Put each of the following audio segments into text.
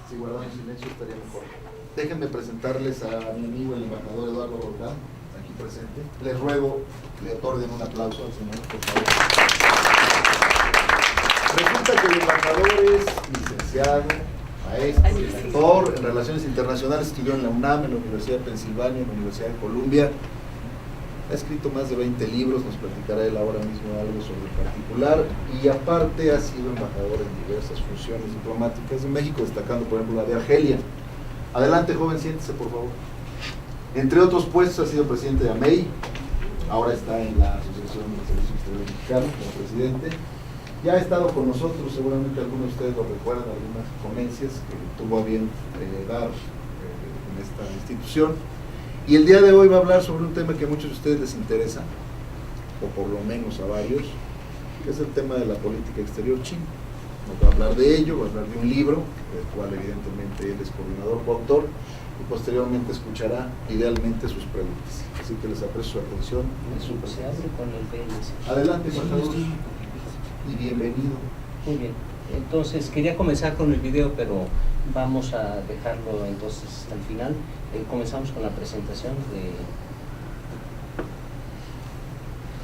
Si guardan silencio estaría mejor. Déjenme presentarles a mi amigo el embajador Eduardo Roldán, aquí presente. Les ruego que le otorguen un aplauso al señor, por favor. Resulta que el embajador es licenciado, maestro, doctor en Relaciones Internacionales, estudió en la UNAM, en la Universidad de Pensilvania, en la Universidad de Columbia. Ha escrito más de 20 libros, nos platicará él ahora mismo algo sobre el particular, y aparte ha sido embajador en diversas funciones diplomáticas de México, destacando por ejemplo la de Argelia. Adelante, joven, siéntese por favor. Entre otros puestos ha sido presidente de AMEI, ahora está en la Asociación de Servicio Exterior Mexicano como presidente. Ya ha estado con nosotros, seguramente algunos de ustedes lo recuerdan, algunas ponencias que tuvo a bien dar en esta institución. Y el día de hoy va a hablar sobre un tema que a muchos de ustedes les interesa, o por lo menos a varios, que es el tema de la política exterior china. Nos va a hablar de ello, va a hablar de un libro, del cual evidentemente él es coordinador, coautor, y posteriormente escuchará idealmente sus preguntas. Así que les aprecio su atención. Se abre con el BNS. Adelante, embajador, y bienvenido. Muy bien. Entonces, quería comenzar con el video, pero vamos a dejarlo entonces hasta el final. Comenzamos con la presentación de...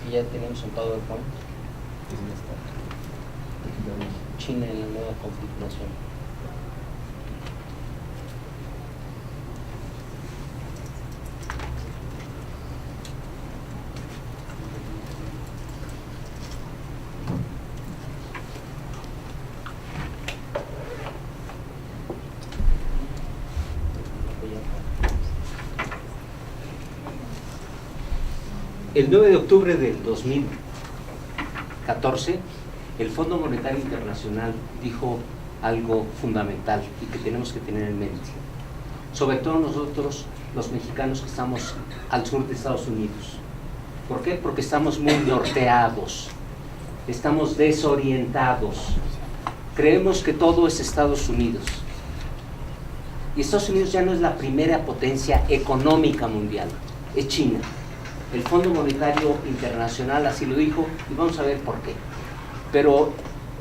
Ya tenemos un PowerPoint. China en la nueva configuración. El 9 de octubre del 2014, el Fondo Monetario Internacional dijo algo fundamental y que tenemos que tener en mente. Sobre todo nosotros, los mexicanos que estamos al sur de Estados Unidos. ¿Por qué? Porque estamos muy norteados, estamos desorientados. Creemos que todo es Estados Unidos. Y Estados Unidos ya no es la primera potencia económica mundial, es China. El Fondo Monetario Internacional así lo dijo y vamos a ver por qué. Pero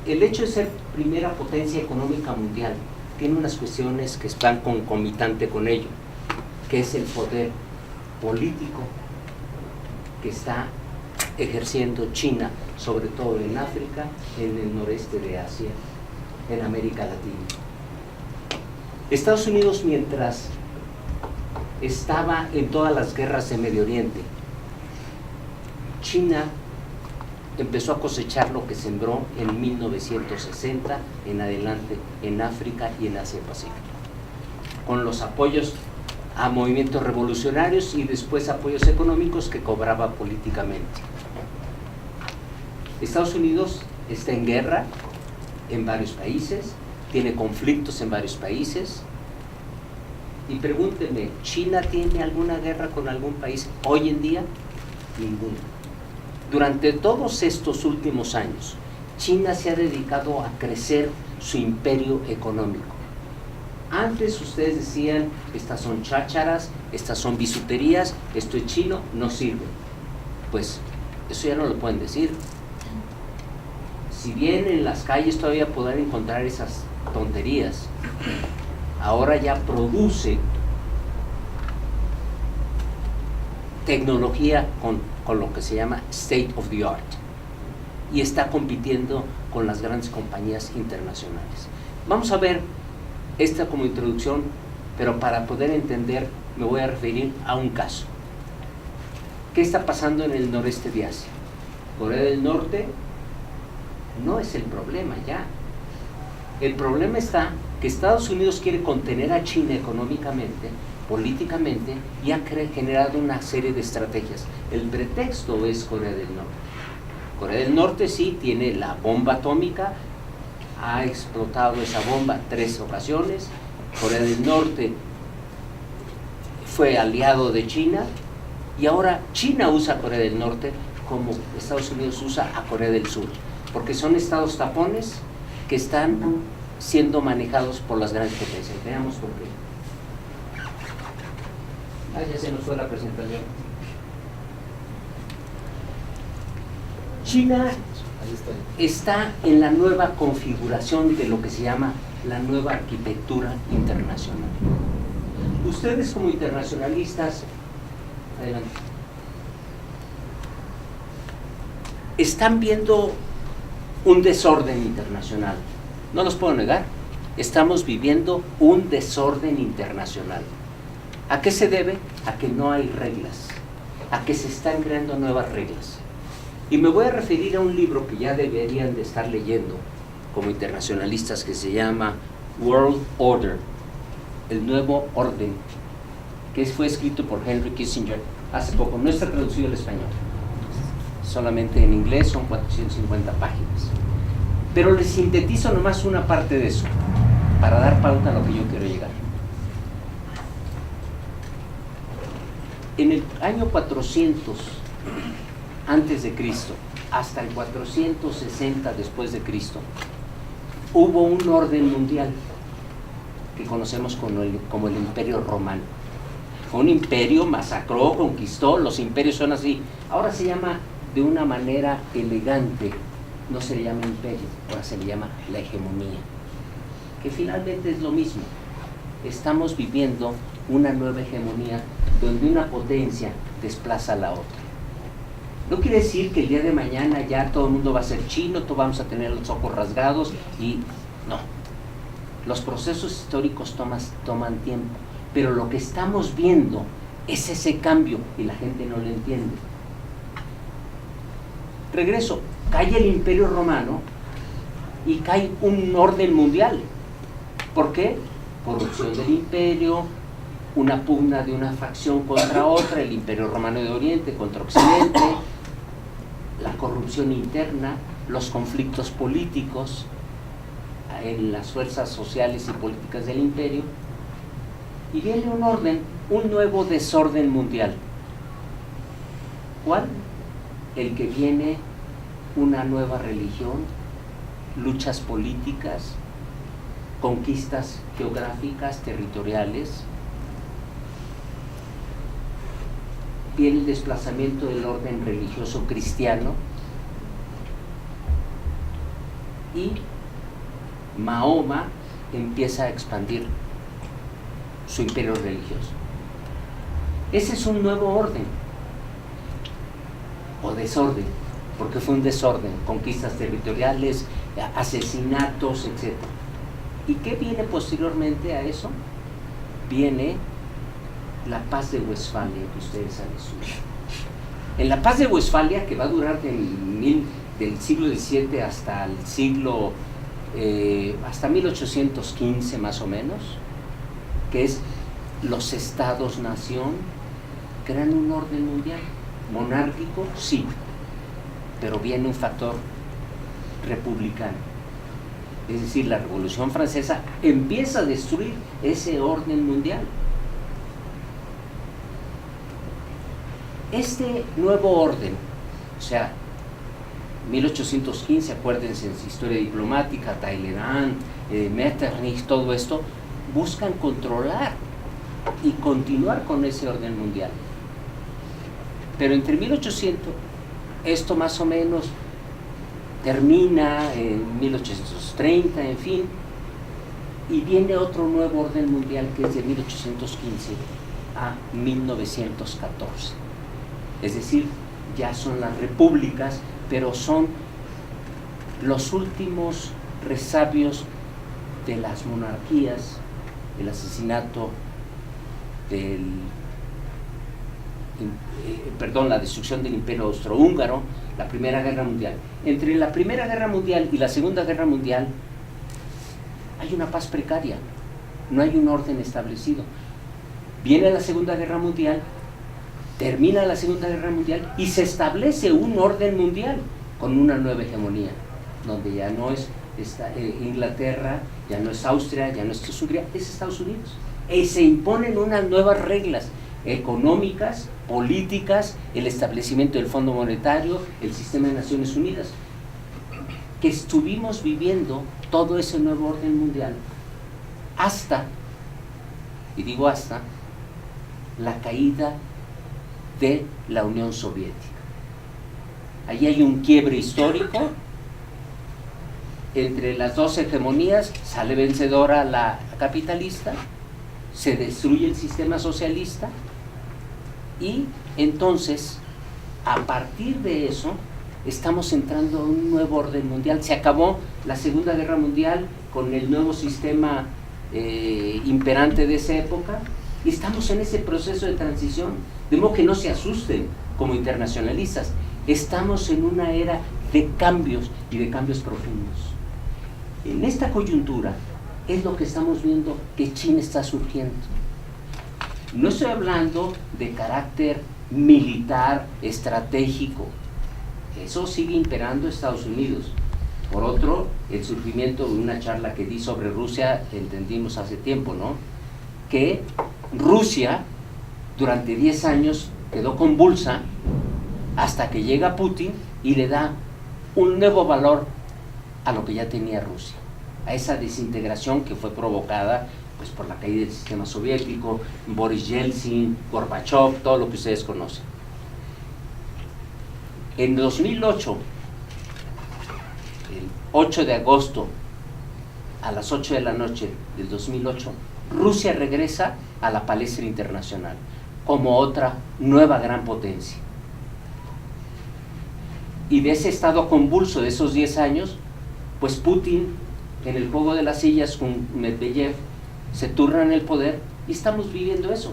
el hecho de ser primera potencia económica mundial tiene unas cuestiones que están concomitante con ello, que es el poder político que está ejerciendo China, sobre todo en África, en el noreste de Asia, en América Latina. Estados Unidos, mientras estaba en todas las guerras de Medio Oriente, China empezó a cosechar lo que sembró en 1960 en adelante en África y en Asia-Pacífico, con los apoyos a movimientos revolucionarios y después apoyos económicos que cobraba políticamente. Estados Unidos está en guerra en varios países, tiene conflictos en varios países, y pregúntenme, ¿China tiene alguna guerra con algún país hoy en día? Ninguno. Durante todos estos últimos años, China se ha dedicado a crecer su imperio económico. Antes ustedes decían, estas son chácharas, estas son bisuterías, esto es chino, no sirve. Pues eso ya no lo pueden decir. Si bien en las calles todavía podrán encontrar esas tonterías, ahora ya produce tecnología con lo que se llama state of the art y está compitiendo con las grandes compañías internacionales. Vamos a ver esta como introducción, pero para poder entender me voy a referir a un caso. ¿Qué está pasando en el noreste de Asia? Corea del Norte no es el problema ya. El problema está que Estados Unidos quiere contener a China económicamente, políticamente, y ha generado una serie de estrategias. El pretexto es Corea del Norte. Corea del Norte sí tiene la bomba atómica, ha explotado esa bomba 3 ocasiones. Corea del Norte fue aliado de China y ahora China usa a Corea del Norte como Estados Unidos usa a Corea del Sur, porque son estados tapones que están siendo manejados por las grandes potencias. Veamos por qué. Ya se nos fue la presentación. China está en la nueva configuración de lo que se llama la nueva arquitectura internacional. Ustedes como internacionalistas, adelante, están viendo un desorden internacional. No los puedo negar, estamos viviendo un desorden internacional. ¿A qué se debe? A que no hay reglas, a que se están creando nuevas reglas. Y me voy a referir a un libro que ya deberían de estar leyendo como internacionalistas, que se llama World Order, el nuevo orden, que fue escrito por Henry Kissinger hace poco. No está traducido al español, solamente en inglés, son 450 páginas. Pero les sintetizo nomás una parte de eso, para dar pauta a lo que yo quiero llegar. En el año 400 antes de Cristo hasta el 460 después de Cristo hubo un orden mundial que conocemos como el Imperio Romano. Fue un imperio, masacró, conquistó. Los imperios son así. Ahora se llama de una manera elegante, no se le llama imperio, ahora se le llama la hegemonía, que finalmente es lo mismo. Estamos viviendo una nueva hegemonía donde una potencia desplaza a la otra. No quiere decir que el día de mañana ya todo el mundo va a ser chino, todos vamos a tener los ojos rasgados y no. Los procesos históricos toman tiempo, pero lo que estamos viendo es ese cambio y la gente no lo entiende. Regreso, cae el Imperio Romano y cae un orden mundial. ¿Por qué? Corrupción del imperio, una pugna de una facción contra otra, el Imperio Romano de Oriente contra Occidente, la corrupción interna, los conflictos políticos en las fuerzas sociales y políticas del imperio, y viene un orden, un nuevo desorden mundial. ¿Cuál? El que viene una nueva religión, luchas políticas, conquistas geográficas, territoriales. Viene el desplazamiento del orden religioso cristiano y Mahoma empieza a expandir su imperio religioso. Ese es un nuevo orden o desorden, porque fue un desorden, conquistas territoriales, asesinatos, etc. ¿Y qué viene posteriormente a eso? Viene la paz de Westfalia, que ustedes han estudiado. En la paz de Westfalia, que va a durar del siglo XVII hasta el siglo hasta 1815 más o menos, que es los estados-nación crean un orden mundial monárquico, sí, pero viene un factor republicano, es decir, la Revolución Francesa empieza a destruir ese orden mundial. Este nuevo orden, o sea, 1815, acuérdense en su historia diplomática, Talleyrand, Metternich, todo esto, buscan controlar y continuar con ese orden mundial. Pero entre 1800, esto más o menos termina en 1830, en fin, y viene otro nuevo orden mundial que es de 1815 a 1914. Es decir, ya son las repúblicas, pero son los últimos resabios de las monarquías, el asesinato la destrucción del Imperio Austrohúngaro, la Primera Guerra Mundial. Entre la Primera Guerra Mundial y la Segunda Guerra Mundial hay una paz precaria, no hay un orden establecido. Viene la Segunda Guerra Mundial, termina la Segunda Guerra Mundial y se establece un orden mundial con una nueva hegemonía, donde ya no es Inglaterra, ya no es Austria, ya no es Hungría, es Estados Unidos. Y se imponen unas nuevas reglas económicas, políticas, el establecimiento del Fondo Monetario, el sistema de Naciones Unidas, que estuvimos viviendo todo ese nuevo orden mundial hasta, y digo hasta, la caída de la Unión Soviética. Allí hay un quiebre histórico entre las dos hegemonías sale vencedora la capitalista, se destruye el sistema socialista y entonces a partir de eso estamos entrando a un nuevo orden mundial. Se acabó la Segunda Guerra Mundial con el nuevo sistema imperante de esa época y estamos en ese proceso de transición, de modo que no se asusten como internacionalistas. Estamos en una era de cambios y de cambios profundos. En esta coyuntura es lo que estamos viendo que China está surgiendo. No estoy hablando de carácter militar, estratégico. Eso sigue imperando Estados Unidos. Por otro, el surgimiento de una charla que di sobre Rusia, entendimos hace tiempo, ¿no? Que Rusia durante 10 años quedó convulsa hasta que llega Putin y le da un nuevo valor a lo que ya tenía Rusia, a esa desintegración que fue provocada pues por la caída del sistema soviético, Boris Yeltsin, Gorbachev, todo lo que ustedes conocen. En 2008, el 8 de agosto, a las 8 de la noche del 2008, Rusia regresa a la palestra internacional como otra nueva gran potencia. Y de ese estado convulso de esos 10 años, pues Putin, en el juego de las sillas con Medvedev, se turna en el poder y estamos viviendo eso.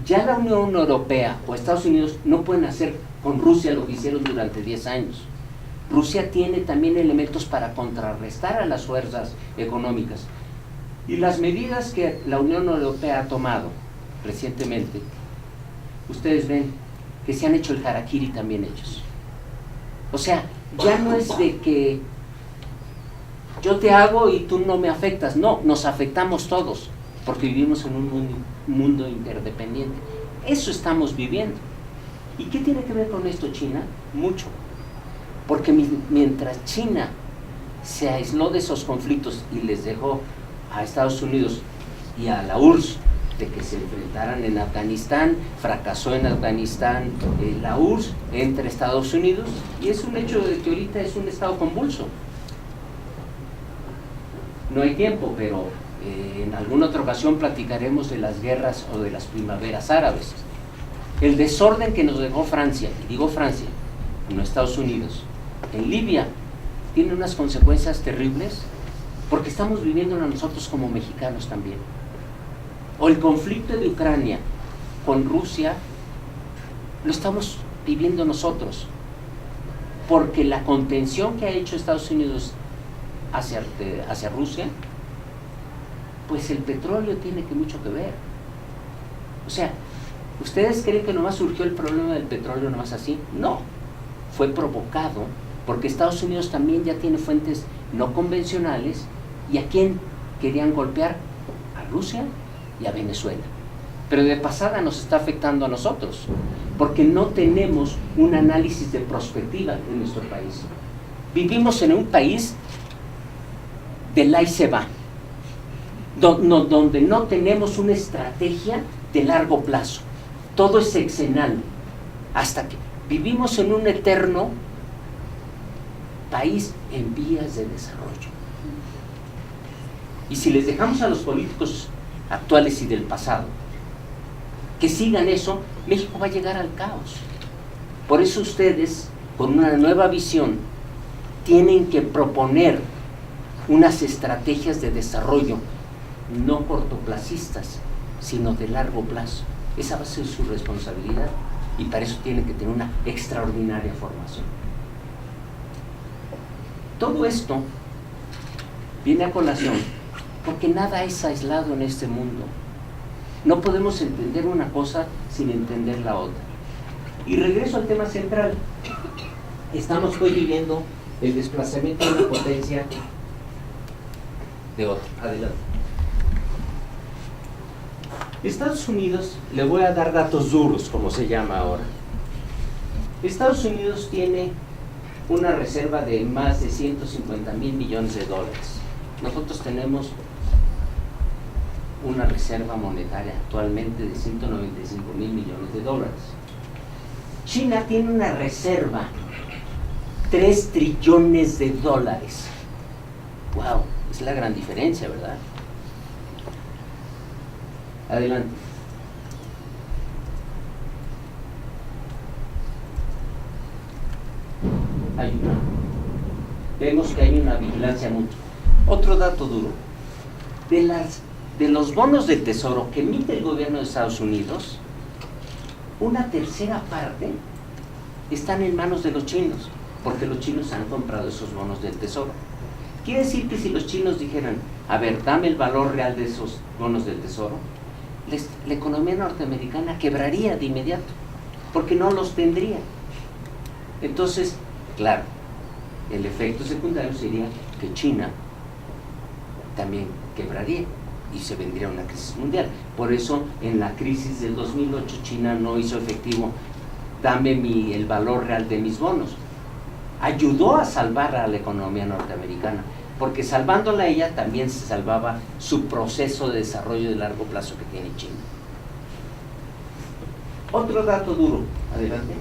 Ya la Unión Europea o Estados Unidos no pueden hacer con Rusia lo que hicieron durante 10 años. Rusia tiene también elementos para contrarrestar a las fuerzas económicas. Y las medidas que la Unión Europea ha tomado recientemente, ustedes ven que se han hecho el harakiri también ellos. O sea, ya no es de que yo te hago y tú no me afectas. No, nos afectamos todos, porque vivimos en un mundo interdependiente. Eso estamos viviendo. ¿Y qué tiene que ver con esto China? Mucho. Porque mientras China se aisló de esos conflictos y les dejó a Estados Unidos y a la URSS de que se enfrentaran en Afganistán, fracasó en Afganistán la URSS, entre Estados Unidos, y es un hecho de que ahorita es un estado convulso. No hay tiempo, pero en alguna otra ocasión platicaremos de las guerras o de las primaveras árabes. El desorden que nos dejó Francia, y digo Francia, no Estados Unidos, en Libia, tiene unas consecuencias terribles, porque estamos viviéndolo nosotros como mexicanos también. O el conflicto de Ucrania con Rusia, lo estamos viviendo nosotros, porque la contención que ha hecho Estados Unidos hacia Rusia, pues el petróleo tiene mucho que ver. O sea, ¿ustedes creen que nomás surgió el problema del petróleo nomás así? No, fue provocado porque Estados Unidos también ya tiene fuentes no convencionales. ¿Y a quién querían golpear? A Rusia y a Venezuela. Pero de pasada nos está afectando a nosotros, porque no tenemos un análisis de prospectiva en nuestro país. Vivimos en un país del ahí se va, donde no tenemos una estrategia de largo plazo. Todo es sexenal, hasta que vivimos en un eterno país en vías de desarrollo. Y si les dejamos a los políticos actuales y del pasado que sigan eso, México va a llegar al caos. Por eso ustedes, con una nueva visión, tienen que proponer unas estrategias de desarrollo no cortoplacistas, sino de largo plazo. Esa va a ser su responsabilidad y para eso tienen que tener una extraordinaria formación. Todo esto viene a colación porque nada es aislado en este mundo. No podemos entender una cosa sin entender la otra. Y regreso al tema central. Estamos hoy viviendo el desplazamiento de una potencia de otra. Adelante. Estados Unidos, le voy a dar datos duros, como se llama ahora. Estados Unidos tiene una reserva de más de 150,000 millones de dólares. Nosotros tenemos una reserva monetaria actualmente de 195,000 millones de dólares. China tiene una reserva 3 trillones de dólares. ¡Wow! Es la gran diferencia, ¿verdad? Adelante. Vemos que hay una vigilancia mutua. Otro dato duro. De los bonos del Tesoro que emite el gobierno de Estados Unidos, una tercera parte están en manos de los chinos, porque los chinos han comprado esos bonos del Tesoro. Quiere decir que si los chinos dijeran, a ver, dame el valor real de esos bonos del Tesoro, la economía norteamericana quebraría de inmediato, porque no los tendría. Entonces, claro, el efecto secundario sería que China también quebraría y se vendría una crisis mundial. Por eso, en la crisis del 2008, China no hizo efectivo, dame el valor real de mis bonos. Ayudó a salvar a la economía norteamericana, porque salvándola ella también se salvaba su proceso de desarrollo de largo plazo que tiene China. Otro dato duro, adelante.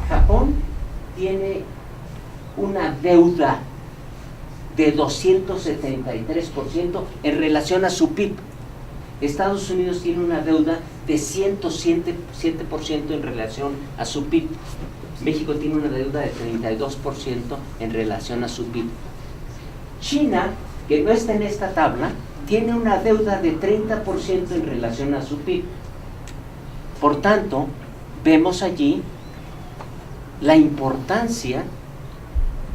Japón tiene una deuda de 273% en relación a su PIB. Estados Unidos tiene una deuda de 107% en relación a su PIB. México tiene una deuda de 32% en relación a su PIB. China, que no está en esta tabla, tiene una deuda de 30% en relación a su PIB. Por tanto, vemos allí la importancia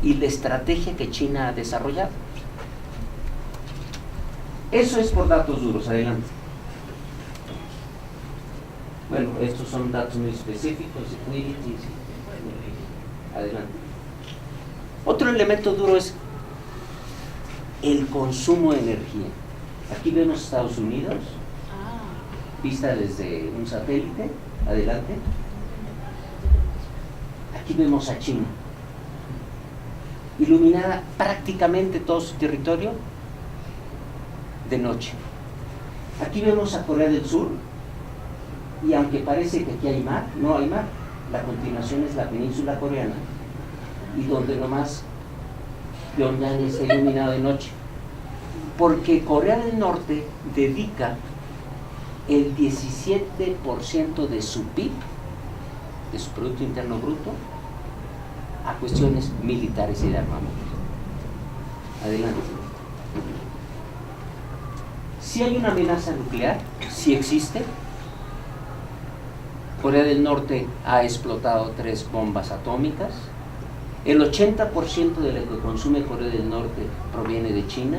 y la estrategia que China ha desarrollado. Eso es por datos duros. Adelante. Bueno, estos son datos muy específicos, liquidity. Adelante. Otro elemento duro es el consumo de energía. Aquí vemos Estados Unidos, vista desde un satélite. Adelante. Aquí vemos a China, iluminada prácticamente todo su territorio de noche. Aquí vemos a Corea del Sur, y aunque parece que aquí hay mar, no hay mar. La continuación es la península coreana, y donde nomás Pyongyang está iluminado de noche, porque Corea del Norte dedica el 17% de su PIB, de su Producto Interno Bruto, a cuestiones militares y de armamento. Adelante. Si hay una amenaza nuclear, si existe. Corea del Norte ha explotado 3 bombas atómicas. El 80% de lo que consume Corea del Norte proviene de China.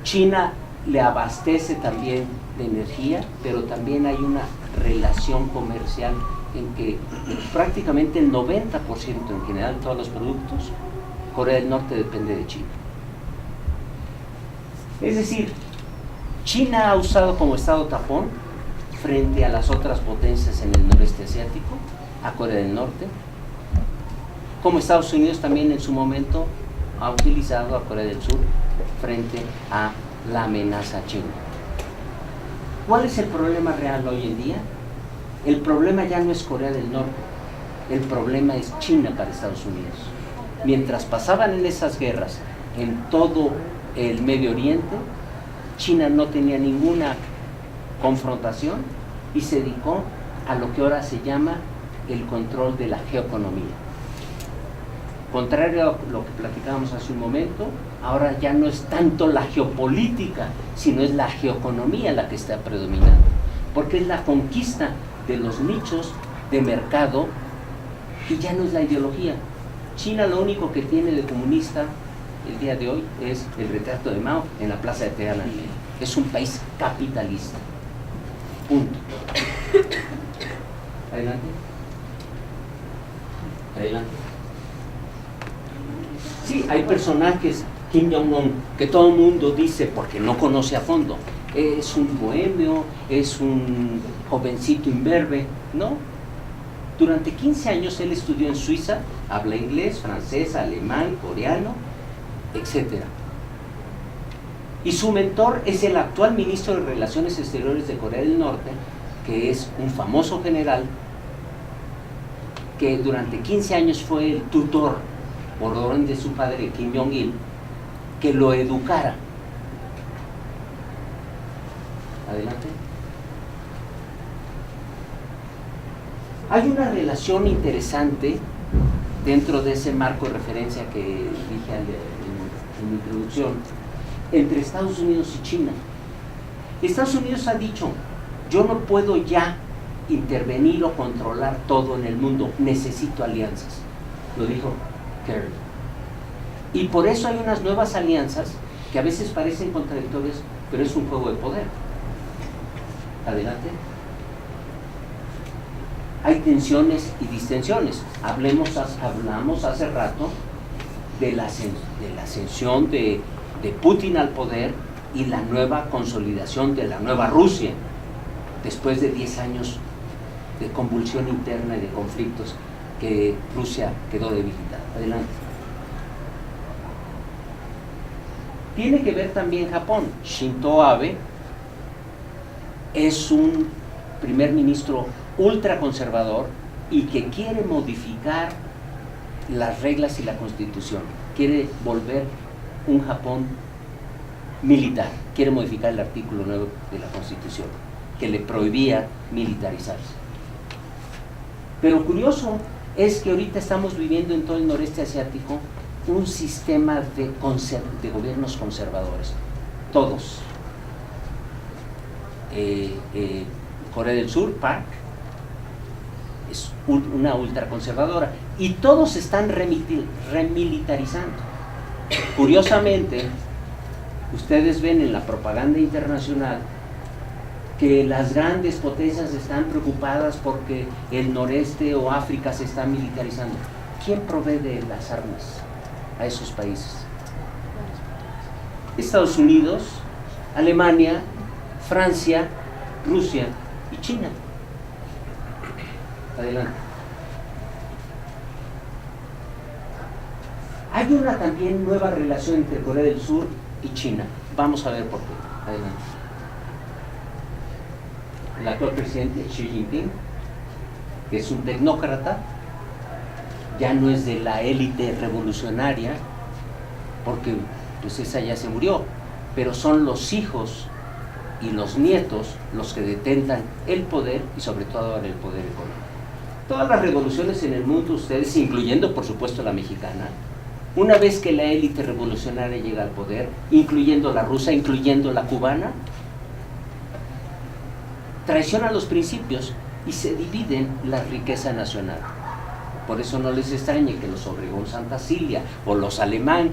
China le abastece también de energía, pero también hay una relación comercial en que prácticamente el 90% en general de todos los productos, Corea del Norte depende de China. Es decir, China ha usado como estado tapón frente a las otras potencias en el noreste asiático, a Corea del Norte, como Estados Unidos también en su momento ha utilizado a Corea del Sur frente a la amenaza china. ¿Cuál es el problema real hoy en día? El problema ya no es Corea del Norte, el problema es China para Estados Unidos. Mientras pasaban en esas guerras en todo el Medio Oriente, China no tenía ninguna confrontación y se dedicó a lo que ahora se llama el control de la geoeconomía. Contrario a lo que platicábamos hace un momento, ahora ya no es tanto la geopolítica, sino es la geoeconomía la que está predominando, porque es la conquista de los nichos de mercado y ya no es la ideología. China lo único que tiene de comunista el día de hoy es el retrato de Mao en la plaza de Tiananmen. Es un país capitalista. Punto. Adelante. Adelante. Sí, hay personajes, Kim Jong-un, que todo el mundo dice, porque no conoce a fondo, es un bohemio, es un jovencito imberbe. No. Durante 15 años él estudió en Suiza, habla inglés, francés, alemán, coreano, etc. Y su mentor es el actual ministro de Relaciones Exteriores de Corea del Norte, que es un famoso general que durante 15 años fue el tutor, por orden de su padre, Kim Jong-il, que lo educara. Adelante. Hay una relación interesante dentro de ese marco de referencia que dije en mi introducción, entre Estados Unidos y China. Estados Unidos ha dicho, yo no puedo ya intervenir o controlar todo en el mundo, necesito alianzas. Lo dijo Kerry. Y por eso hay unas nuevas alianzas que a veces parecen contradictorias, pero es un juego de poder. Adelante. Hay tensiones y distensiones. Hablamos hace rato de la ascensión de Putin al poder y la nueva consolidación de la nueva Rusia, después de 10 años de convulsión interna y de conflictos que Rusia quedó debilitada. Adelante. Tiene que ver también Japón. Shinzo Abe es un primer ministro ultraconservador y que quiere modificar las reglas y la constitución. Quiere volver un Japón militar. Quiere modificar el artículo 9 de la constitución, que le prohibía militarizarse. Pero curioso es que ahorita estamos viviendo en todo el noreste asiático un sistema de gobiernos conservadores. Todos. Corea del Sur, PAC, es una ultraconservadora. Y todos se están remilitarizando. Curiosamente, ustedes ven en la propaganda internacional que las grandes potencias están preocupadas porque el noreste o África se está militarizando. ¿Quién provee de las armas a esos países? Estados Unidos, Alemania, Francia, Rusia y China. Adelante. Hay una también nueva relación entre Corea del Sur y China. Vamos a ver por qué. Adelante. El actual presidente Xi Jinping, que es un tecnócrata, ya no es de la élite revolucionaria, porque pues esa ya se murió, pero son los hijos y los nietos los que detentan el poder y sobre todo ahora el poder económico. Todas las revoluciones en el mundo, ustedes, incluyendo por supuesto la mexicana, una vez que la élite revolucionaria llega al poder, incluyendo la rusa, incluyendo la cubana, traicionan los principios y se dividen la riqueza nacional. Por eso no les extrañe que los Obregón Santa Cilia o los alemán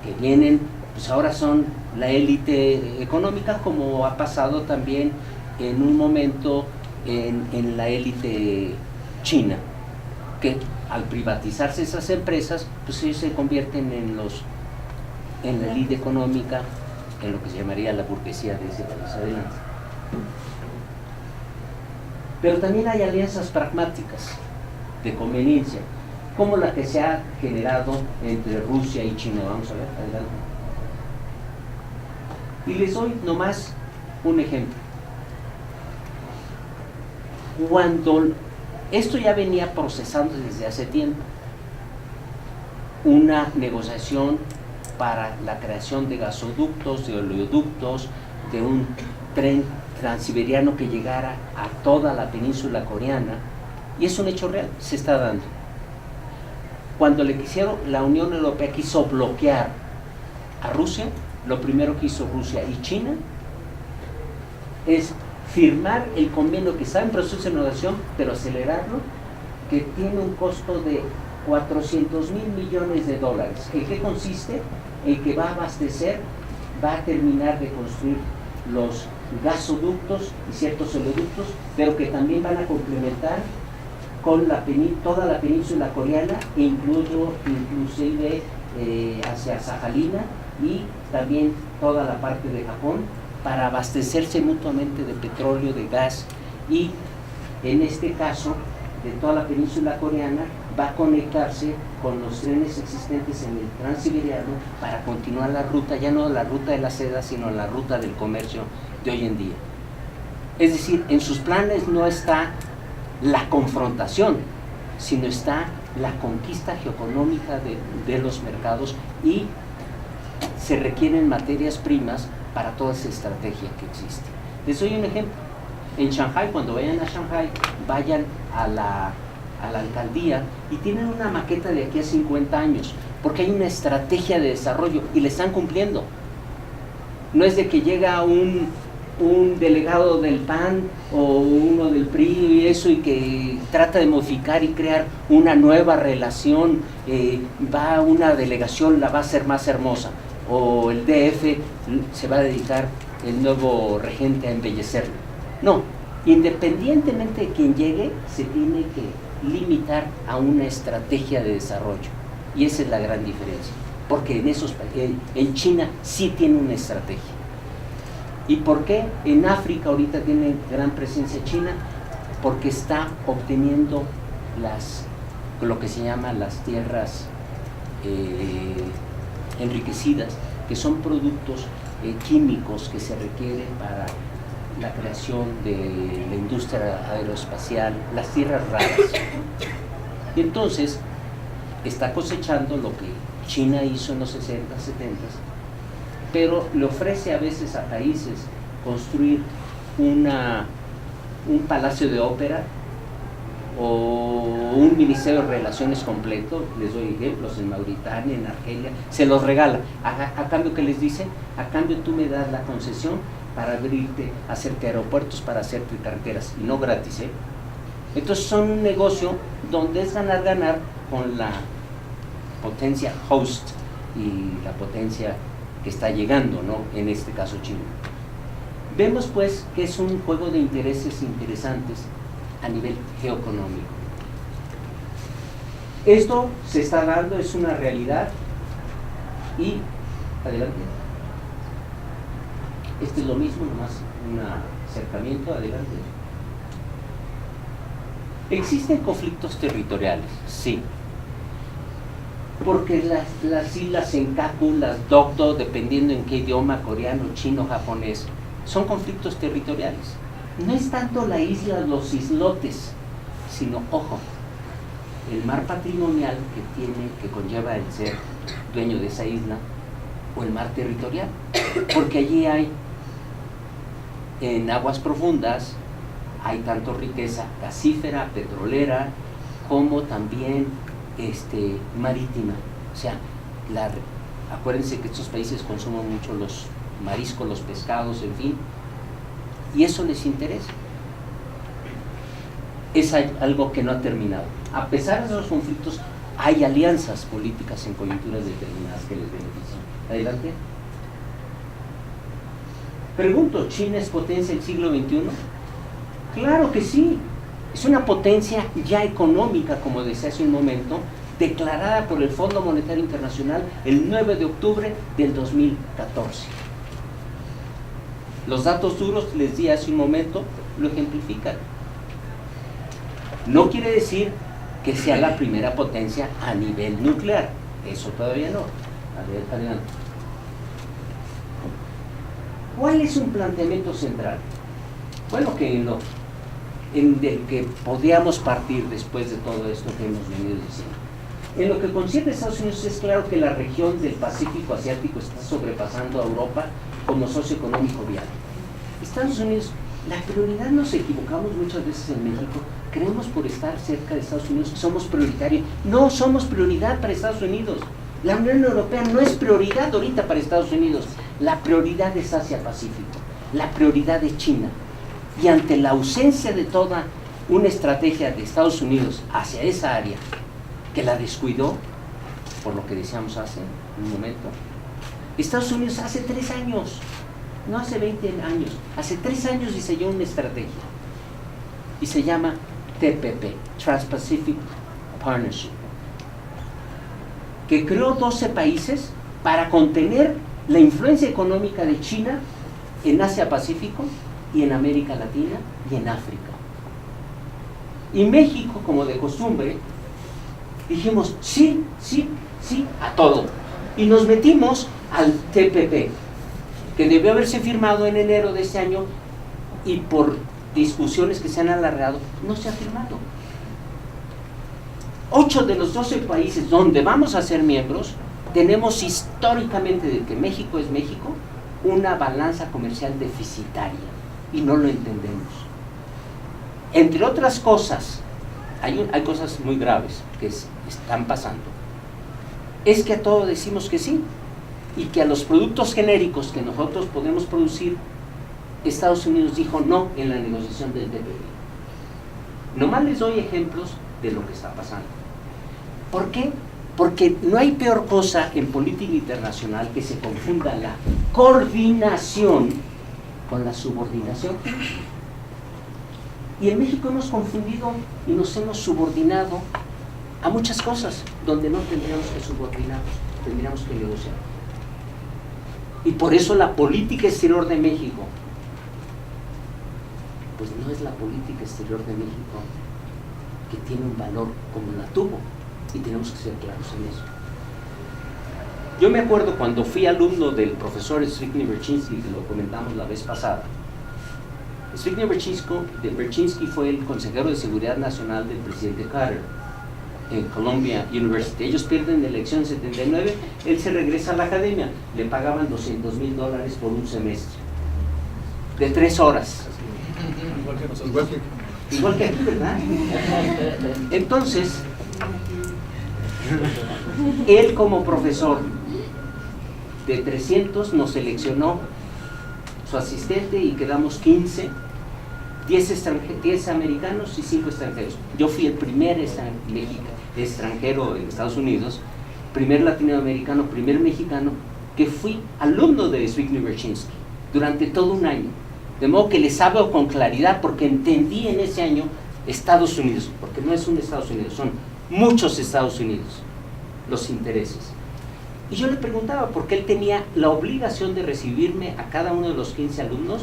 que vienen, pues ahora son la élite económica, como ha pasado también en un momento en la élite china, que al privatizarse esas empresas, pues ellos se convierten en la élite económica, en lo que se llamaría la burguesía de ese país. Adelante. Pero también hay alianzas pragmáticas de conveniencia, como la que se ha generado entre Rusia y China. Vamos a ver, adelante. Y les doy nomás un ejemplo. Cuando esto ya venía procesando desde hace tiempo, una negociación para la creación de gasoductos, de oleoductos, de un tren transiberiano que llegara a toda la península coreana, y es un hecho real, se está dando. Cuando la Unión Europea quiso bloquear a Rusia, lo primero que hizo Rusia y China es firmar el convenio que está en proceso de negociación, pero acelerarlo, que tiene un costo de $400 mil millones. ¿En qué consiste? En que va a abastecer, va a terminar de construir los gasoductos y ciertos oleoductos, pero que también van a complementar con toda la península coreana, inclusive hacia Sajalina y también toda la parte de Japón, para abastecerse mutuamente de petróleo, de gas, y en este caso de toda la península coreana va a conectarse con los trenes existentes en el transiberiano para continuar la ruta, ya no la ruta de la seda, sino la ruta del comercio de hoy en día. Es decir, en sus planes no está la confrontación, sino está la conquista geoeconómica de los mercados, y se requieren materias primas para toda esa estrategia que existe. Les doy un ejemplo. En Shanghái, cuando vayan a Shanghái, vayan a la alcaldía y tienen una maqueta de aquí a 50 años, porque hay una estrategia de desarrollo y le están cumpliendo. No es de que llega un delegado del PAN o uno del PRI y eso, y que trata de modificar y crear una nueva relación, va una delegación, la va a hacer más hermosa, o el DF se va a dedicar el nuevo regente a embellecerlo. No, independientemente de quien llegue, se tiene que limitar a una estrategia de desarrollo, y esa es la gran diferencia, porque en China sí tiene una estrategia. ¿Y por qué en África ahorita tiene gran presencia China? Porque está obteniendo lo que se llama las tierras enriquecidas, que son productos químicos que se requieren para la creación de la industria aeroespacial, las tierras raras. Y entonces está cosechando lo que China hizo en los 60, 70, pero le ofrece a veces a países construir un palacio de ópera o un ministerio de relaciones completo. Les doy ejemplos: en Mauritania, en Argelia, se los regala. A cambio, ¿qué les dicen? A cambio, tú me das la concesión para abrirte, hacerte aeropuertos, para hacerte carreteras, y no gratis, ¿eh? Entonces son un negocio donde es ganar con la potencia host y la potencia que está llegando, ¿no? En este caso China. Vemos pues que es un juego de intereses interesantes a nivel geoeconómico. Esto se está dando, es una realidad. Y adelante. Este es lo mismo, nomás un acercamiento. Adelante. ¿Existen conflictos territoriales? Sí. Porque las islas Senkaku, las Dokdo, dependiendo en qué idioma, coreano, chino, japonés, son conflictos territoriales. No es tanto la isla, los islotes, sino, ojo, el mar patrimonial que conlleva el ser dueño de esa isla, o el mar territorial, porque allí hay, en aguas profundas, hay tanto riqueza gasífera, petrolera, como también marítima. O sea, acuérdense que estos países consumen mucho los mariscos, los pescados, en fin, y eso les interesa. Es algo que no ha terminado. A pesar de esos conflictos, hay alianzas políticas en coyunturas determinadas que les benefician. Adelante. Pregunto, ¿China es potencia del siglo XXI? Claro que sí. Es una potencia ya económica, como decía hace un momento, declarada por el Fondo Monetario Internacional el 9 de octubre del 2014. Los datos duros, les di hace un momento, lo ejemplifican. No quiere decir que sea la primera potencia a nivel nuclear, eso todavía no. Adelante. ¿Cuál es un planteamiento central? Bueno, que del que podríamos partir después de todo esto que hemos venido diciendo. En lo que concierne a Estados Unidos, es claro que la región del Pacífico Asiático está sobrepasando a Europa como socio económico viable. Estados Unidos, la prioridad, nos equivocamos muchas veces en México, creemos por estar cerca de Estados Unidos que somos prioritarios. No somos prioridad para Estados Unidos. La Unión Europea no es prioridad ahorita para Estados Unidos. La prioridad es Asia-Pacífico, la prioridad es China. Y ante la ausencia de toda una estrategia de Estados Unidos hacia esa área, que la descuidó, por lo que decíamos hace un momento, Estados Unidos hace 3 años, no hace 20 años, hace 3 años diseñó una estrategia, y se llama TPP, Trans-Pacific Partnership, que creó 12 países para contener la influencia económica de China en Asia-Pacífico y en América Latina y en África. Y México, como de costumbre, dijimos sí, sí, sí a todo. Y nos metimos al TPP, que debió haberse firmado en enero de este año, y por discusiones que se han alargado, no se ha firmado. 8 de los 12 países donde vamos a ser miembros, tenemos históricamente, desde que México es México, una balanza comercial deficitaria, y no lo entendemos. Entre otras cosas, hay cosas muy graves que están pasando. Es que a todo decimos que sí, y que a los productos genéricos que nosotros podemos producir, Estados Unidos dijo no en la negociación del TPP. Nomás les doy ejemplos de lo que está pasando. ¿Por qué? Porque no hay peor cosa en política internacional que se confunda la coordinación con la subordinación. Y en México hemos confundido y nos hemos subordinado a muchas cosas donde no tendríamos que subordinarnos, tendríamos que negociar. Y por eso la política exterior de México, pues no es la política exterior de México que tiene un valor como la tuvo, y tenemos que ser claros en eso. Yo me acuerdo cuando fui alumno del profesor Zbigniew Brzezinski, que lo comentamos la vez pasada. Zbigniew Brzezinski fue el consejero de seguridad nacional del presidente Carter en Columbia University. Ellos pierden la elección en 79, él se regresa a la academia, le pagaban $200,000 por un semestre, de 3 horas. Igual que nosotros. Igual que aquí, ¿verdad? Entonces, él como profesor de 300 nos seleccionó su asistente y quedamos 15, 10 americanos y 5 extranjeros. Yo fui el primer extranjero en Estados Unidos, primer latinoamericano, primer mexicano, que fui alumno de Zbigniew Brzezinski durante todo un año. De modo que les hablo con claridad porque entendí en ese año Estados Unidos, porque no es un Estados Unidos, son muchos Estados Unidos, los intereses. Y yo le preguntaba por qué él tenía la obligación de recibirme a cada uno de los 15 alumnos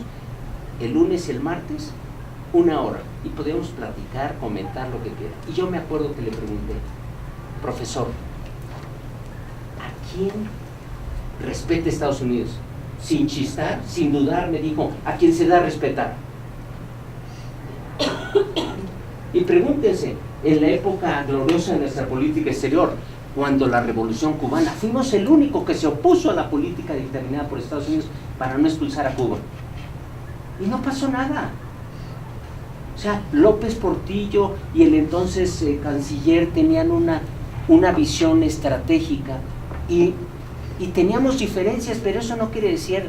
el lunes y el martes, 1 hora, y podíamos platicar, comentar lo que quiera. Y yo me acuerdo que le pregunté, profesor, ¿a quién respeta Estados Unidos? Sin chistar, sin dudar, me dijo, a quien se da a respetar. Y pregúntense, en la época gloriosa de nuestra política exterior, cuando la Revolución Cubana, fuimos el único que se opuso a la política dictaminada por Estados Unidos para no expulsar a Cuba. Y no pasó nada. O sea, López Portillo y el entonces canciller tenían una visión estratégica y teníamos diferencias, pero eso no quiere decir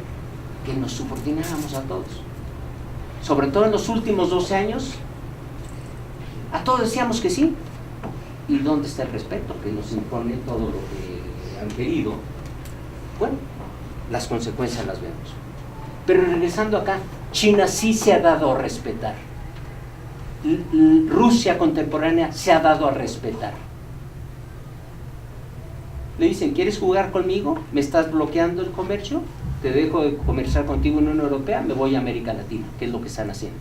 que nos subordináramos a todos. Sobre todo en los últimos 12 años, a todos decíamos que sí. ¿Y dónde está el respeto? Que nos impone todo lo que han querido. Bueno, las consecuencias las vemos. Pero regresando acá, China sí se ha dado a respetar. Rusia contemporánea se ha dado a respetar. Le dicen, ¿quieres jugar conmigo? ¿Me estás bloqueando el comercio? Te dejo de comerciar contigo en la Unión Europea, me voy a América Latina, que es lo que están haciendo.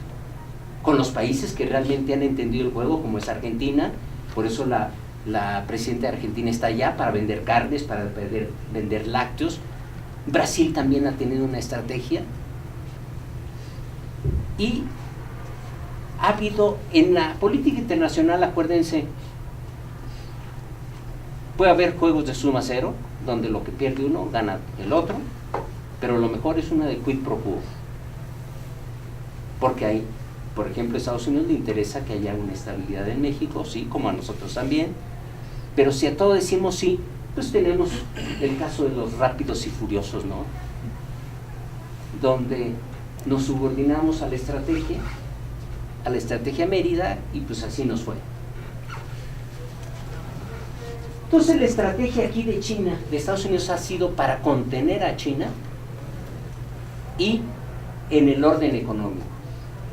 Con los países que realmente han entendido el juego, como es Argentina. Por eso la presidenta de Argentina está allá para vender carnes, para vender lácteos. Brasil también ha tenido una estrategia. Y ha habido en la política internacional, acuérdense, puede haber juegos de suma cero, donde lo que pierde uno gana el otro, pero lo mejor es una de quid pro quo. Porque hay, por ejemplo, a Estados Unidos le interesa que haya una estabilidad en México, sí, como a nosotros también, pero si a todo decimos sí, pues tenemos el caso de los rápidos y furiosos, ¿no? Donde nos subordinamos a la estrategia Mérida, y pues así nos fue. Entonces la estrategia aquí de China, de Estados Unidos, ha sido para contener a China y en el orden económico,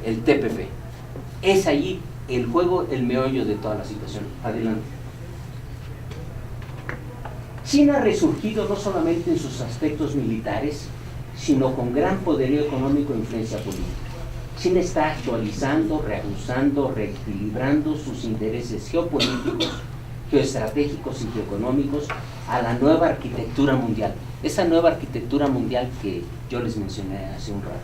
el TPP. Es allí el juego, el meollo de toda la situación. Adelante. China ha resurgido no solamente en sus aspectos militares, sino con gran poderío económico e influencia política. China está actualizando, reajustando, reequilibrando sus intereses geopolíticos, geoestratégicos y geoeconómicos a la nueva arquitectura mundial. Esa nueva arquitectura mundial que yo les mencioné hace un rato.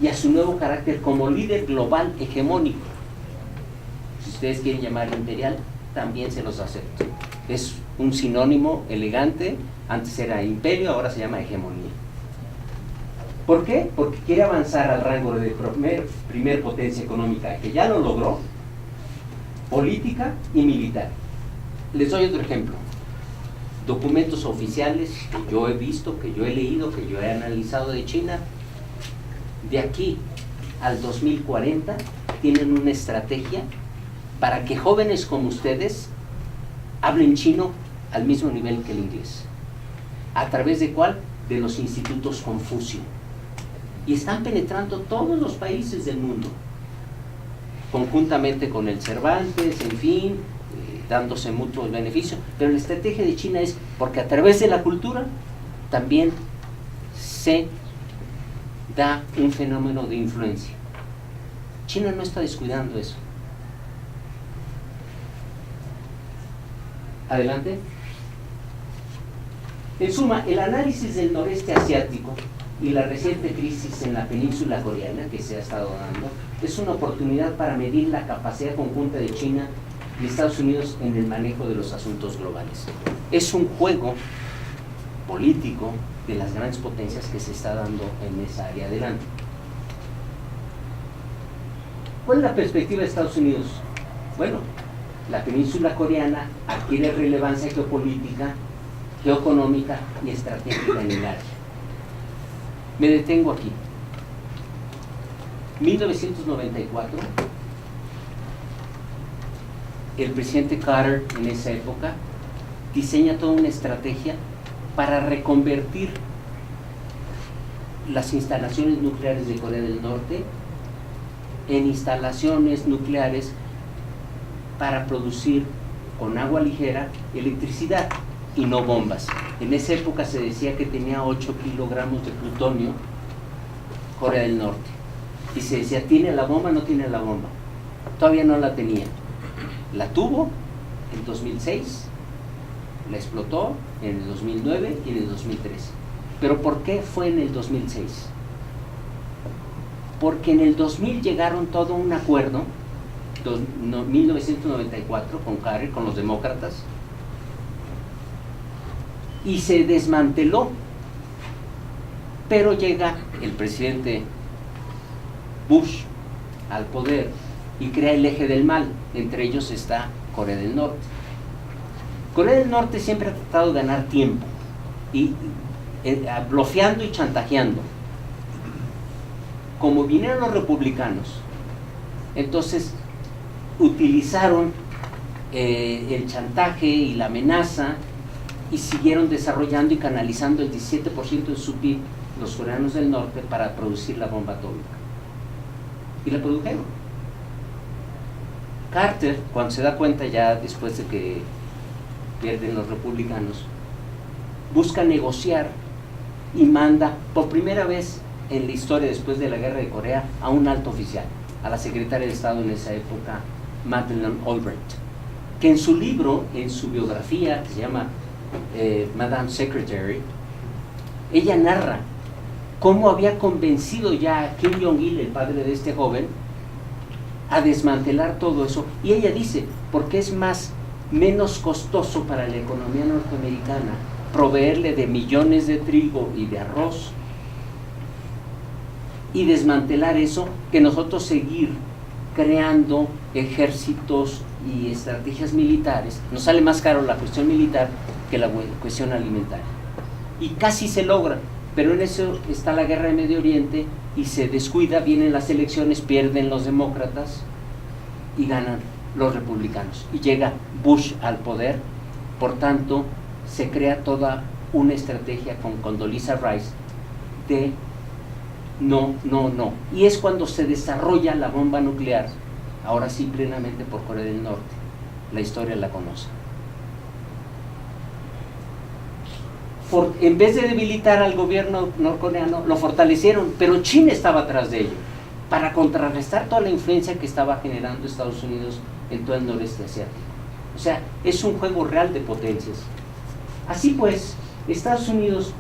Y a su nuevo carácter como líder global hegemónico. Si ustedes quieren llamar imperial, también se los acepto. Es un sinónimo elegante, antes era imperio, ahora se llama hegemonía. ¿Por qué? Porque quiere avanzar al rango de primer potencia económica, que ya lo logró, política y militar. Les doy otro ejemplo. Documentos oficiales que yo he visto, que yo he leído, que yo he analizado de China, de aquí al 2040 tienen una estrategia para que jóvenes como ustedes hablen chino al mismo nivel que el inglés. ¿A través de cuál? De los institutos Confucio. Y están penetrando todos los países del mundo, conjuntamente con el Cervantes, en fin, dándose mutuos beneficios. Pero la estrategia de China es porque a través de la cultura también se da un fenómeno de influencia. China no está descuidando eso. Adelante. En suma, el análisis del noreste asiático y la reciente crisis en la península coreana que se ha estado dando es una oportunidad para medir la capacidad conjunta de China y Estados Unidos en el manejo de los asuntos globales. Es un juego político de las grandes potencias que se está dando en esa área. Adelante. ¿Cuál es la perspectiva de Estados Unidos? Bueno, la península coreana adquiere relevancia geopolítica, geoeconómica y estratégica en el área. Me detengo aquí. 1994, el presidente Carter en esa época diseña toda una estrategia para reconvertir las instalaciones nucleares de Corea del Norte en instalaciones nucleares para producir con agua ligera electricidad y no bombas. En esa época se decía que tenía 8 kilogramos de plutonio Corea del Norte. Y se decía, ¿tiene la bomba o no tiene la bomba? Todavía no la tenía. La tuvo en 2006, la explotó en el 2009 y en el 2013. ¿Pero por qué fue en el 2006? Porque en el 2000 llegaron todo un acuerdo, 1994, con Carter, con los demócratas, y se desmanteló. Pero llega el presidente Bush al poder y crea el eje del mal. Entre ellos está Corea del Norte. Corea del Norte siempre ha tratado de ganar tiempo, y blofeando y chantajeando. Como vinieron los republicanos, entonces utilizaron el chantaje y la amenaza y siguieron desarrollando y canalizando el 17% de su PIB, los coreanos del norte, para producir la bomba atómica. Y la produjeron. Carter, cuando se da cuenta ya después de que pierden los republicanos, busca negociar y manda por primera vez en la historia después de la guerra de Corea a un alto oficial, a la secretaria de Estado en esa época, Madeleine Albright, que en su libro, en su biografía, que se llama Madame Secretary, ella narra cómo había convencido ya a Kim Jong-il, el padre de este joven, a desmantelar todo eso. Y ella dice, porque es menos costoso para la economía norteamericana proveerle de millones de trigo y de arroz y desmantelar eso, que nosotros seguir creando ejércitos y estrategias militares. Nos sale más caro la cuestión militar que la cuestión alimentaria. Y casi se logra, pero en eso está la guerra de Medio Oriente y se descuida, vienen las elecciones, pierden los demócratas y ganan los republicanos. Y llega Bush al poder, por tanto, se crea toda una estrategia con Condoleezza Rice de no. Y es cuando se desarrolla la bomba nuclear, ahora sí plenamente por Corea del Norte. La historia la conoce. En vez de debilitar al gobierno norcoreano, lo fortalecieron, pero China estaba atrás de ello, para contrarrestar toda la influencia que estaba generando Estados Unidos en todo el noreste asiático. O sea, es un juego real de potencias. Así pues, Estados Unidos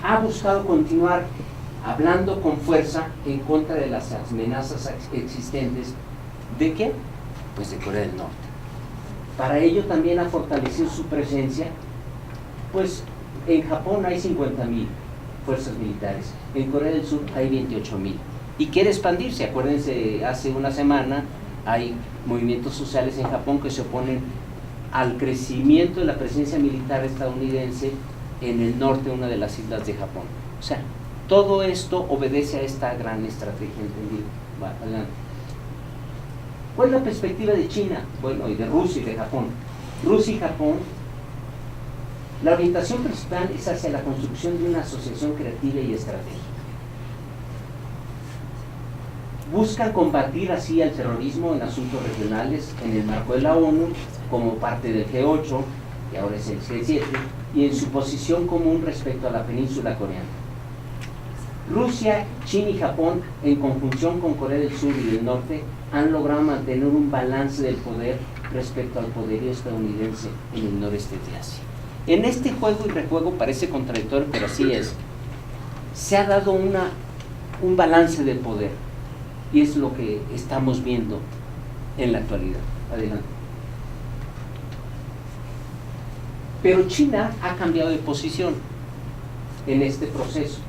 ha buscado continuar hablando con fuerza en contra de las amenazas existentes. ¿De qué? Pues de Corea del Norte. Para ello también ha fortalecido su presencia, pues en Japón hay 50,000 fuerzas militares, en Corea del Sur hay 28,000 y quiere expandirse. Acuérdense, hace una semana hay movimientos sociales en Japón que se oponen al crecimiento de la presencia militar estadounidense en el norte, una de las islas de Japón. O sea, todo esto obedece a esta gran estrategia, ¿entendido? Va, adelante. ¿Cuál es la perspectiva de China? Bueno, y de Rusia y de Japón. Rusia y Japón, la orientación principal es hacia la construcción de una asociación creativa y estratégica. Buscan combatir así el terrorismo en asuntos regionales en el marco de la ONU, como parte del G8, que ahora es el G7, y en su posición común respecto a la península coreana. Rusia, China y Japón, en conjunción con Corea del Sur y del Norte, han logrado mantener un balance del poder respecto al poderío estadounidense en el noreste de Asia. En este juego y rejuego, parece contradictorio, pero así es, se ha dado un balance del poder, y es lo que estamos viendo en la actualidad. Adelante. Pero China ha cambiado de posición en este proceso.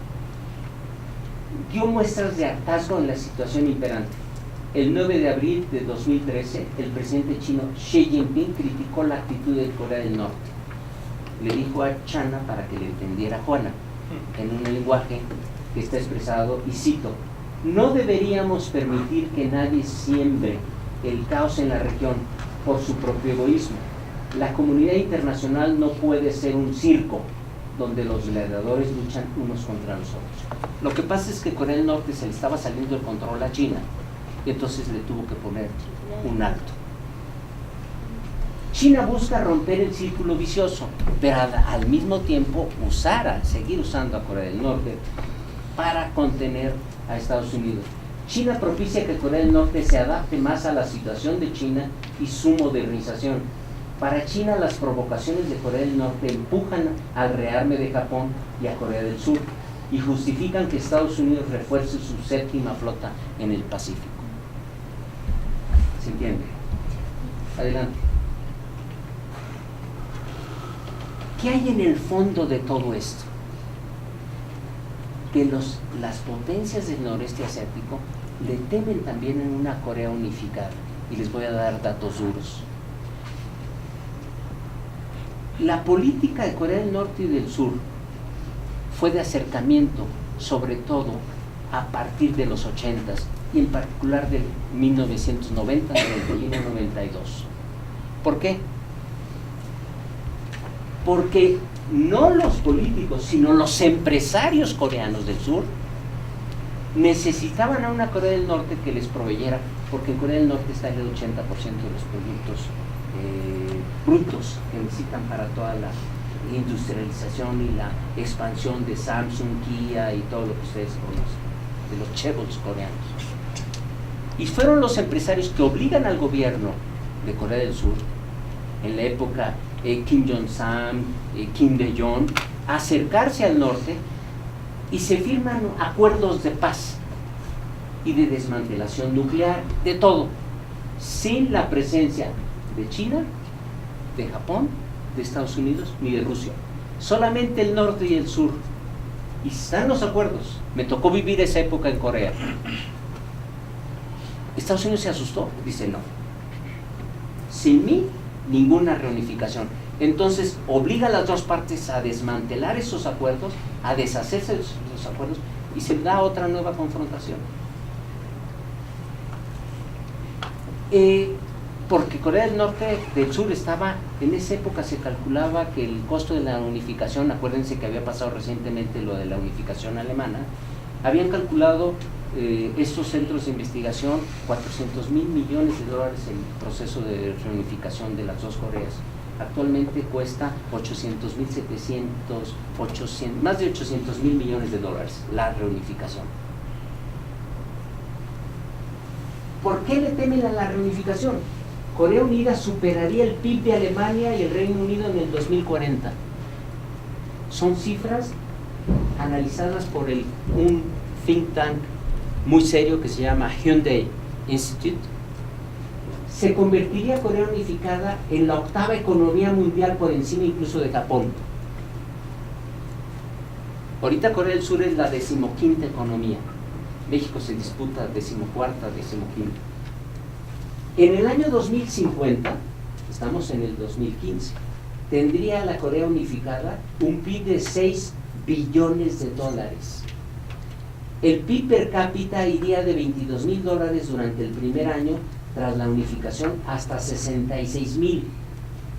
Dio muestras de hartazgo en la situación imperante. El 9 de abril de 2013, el presidente chino Xi Jinping criticó la actitud de Corea del Norte. Le dijo a Chana, para que le entendiera Juana, en un lenguaje que está expresado, y cito: no deberíamos permitir que nadie siembre el caos en la región por su propio egoísmo. La comunidad internacional no puede ser un circo donde los gladiadores luchan unos contra los otros. Lo que pasa es que Corea del Norte se le estaba saliendo el control a China, y entonces le tuvo que poner un alto. China busca romper el círculo vicioso, pero al mismo tiempo seguir usando a Corea del Norte para contener a Estados Unidos. China propicia que Corea del Norte se adapte más a la situación de China y su modernización. Para China, las provocaciones de Corea del Norte empujan al rearme de Japón y a Corea del Sur y justifican que Estados Unidos refuerce su séptima flota en el Pacífico. ¿Se entiende? Adelante. ¿Qué hay en el fondo de todo esto? Que las potencias del noreste asiático le temen también en una Corea unificada, y les voy a dar datos duros. La política de Corea del Norte y del Sur fue de acercamiento, sobre todo a partir de los 80s, y en particular de 1990, 91, 92. ¿Por qué? Porque no los políticos, sino los empresarios coreanos del sur necesitaban a una Corea del Norte que les proveyera, porque en Corea del Norte está el 80% de los productos brutos que necesitan para toda la industrialización y la expansión de Samsung, Kia y todo lo que ustedes conocen, de los chaebols coreanos. Y fueron los empresarios que obligan al gobierno de Corea del Sur, en la época Kim Jong-sam, Kim Dae-jong, a acercarse al norte, y se firman acuerdos de paz y de desmantelación nuclear, de todo, sin la presencia de China, de Japón, de Estados Unidos, ni de Rusia. Solamente el norte y el sur. Y están los acuerdos. Me tocó vivir esa época en Corea. Estados Unidos se asustó, dice no. Sin mí, ninguna reunificación. Entonces, obliga a las dos partes a desmantelar esos acuerdos, a deshacerse de esos acuerdos, y se da otra nueva confrontación. Porque Corea del Norte, del Sur, estaba, en esa época se calculaba que el costo de la unificación, acuérdense que había pasado recientemente lo de la unificación alemana, habían calculado estos centros de investigación $400,000 millones el proceso de reunificación de las dos Coreas. Actualmente cuesta más de $800,000 millones la reunificación. ¿Por qué le temen a la reunificación? Corea Unida superaría el PIB de Alemania y el Reino Unido en el 2040. Son cifras analizadas por un think tank muy serio que se llama Hyundai Institute. se convertiría Corea unificada en la 8ª economía mundial, por encima incluso de Japón. Ahorita Corea del Sur es la 15ª economía. México se disputa 14ª, 15ª. En el año 2050, estamos en el 2015, tendría la Corea unificada un PIB de 6 billones de dólares. El PIB per cápita iría de $22,000 durante el primer año tras la unificación hasta 66,000